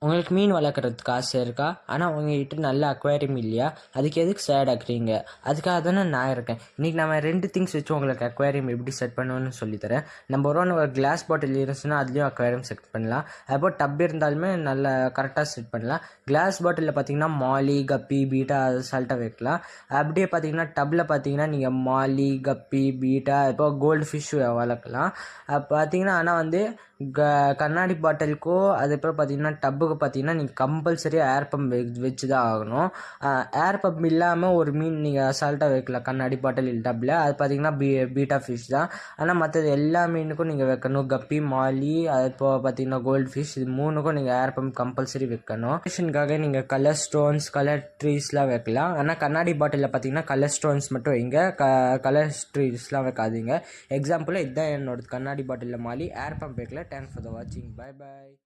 உங்களுக்கு மீன் வளர்க்குறதுக்கு ஆசை இருக்கா? ஆனால் உங்ககிட்ட நல்ல அக்வேரியம் இல்லையா? அதுக்கு எதுக்கு சேட் ஆக்குறீங்க? அதுக்காக தானே நான் இருக்கேன். இன்றைக்கி நம்ம 2 திங்ஸ் வச்சு உங்களுக்கு அக்வேரியம் எப்படி செட் பண்ணுவோன்னு சொல்லித்தரேன். நம்பர் 1, ஒரு கிளாஸ் பாட்டில் இருந்துச்சுன்னா அதுலேயும் அக்வேரியம் செட் பண்ணலாம். அதுபோல் டப் இருந்தாலுமே நல்லா கரெக்டாக செட் பண்ணலாம். கிளாஸ் பாட்டிலில் பார்த்தீங்கன்னா மாலி, கப்பி, பீட்டா அது சால்ட்டாக வைக்கலாம். அப்படியே பார்த்தீங்கன்னா டப்பில் பார்த்தீங்கன்னா நீங்கள் மாலி, கப்பி, பீட்டா இப்போ கோல்டு ஃபிஷ் வளர்க்கலாம். பார்த்தீங்கன்னா ஆனால் வந்து கண்ணாடி பாட்டிலுக்கோ அதுக்கப்புறம் பார்த்தீங்கன்னா டப்புக்கு பார்த்தீங்கன்னா நீங்கள் கம்பல்சரியாக ஏர் பம்ப் வச்சு தான் ஆகணும். ஏர் பம்ப் இல்லாமல் ஒரு மீன் நீங்கள் அசால்ட்டாக வைக்கலாம் கண்ணாடி பாட்டில் இல்லை டப்பில். அது பார்த்தீங்கன்னா பீட்டா ஃபிஷ் தான். ஆனால் மற்றது எல்லா மீனுக்கும் நீங்கள் வைக்கணும். கப்பி, மாலி, அது இப்போ பார்த்தீங்கன்னா கோல்டு ஃபிஷ், இது 3க்கும் நீங்கள் ஏர் பம்ப் கம்பல்சரி வைக்கணும். டெக்கரேஷனுக்காக நீங்கள் கலர் ஸ்டோன்ஸ், கலர் ட்ரீஸ்லாம் வைக்கலாம். ஆனால் கண்ணாடி பாட்டிலில் பார்த்தீங்கன்னா கலர் ஸ்டோன்ஸ் மட்டும் வைங்க, கலர் ட்ரீஸ்லாம் வைக்காதீங்க. எக்ஸாம்பிள் இதுதான் என்னோட கண்ணாடி பாட்டிலில் மாலி, ஏர் பம்ப் வைக்கல. Thanks for the watching. Bye bye.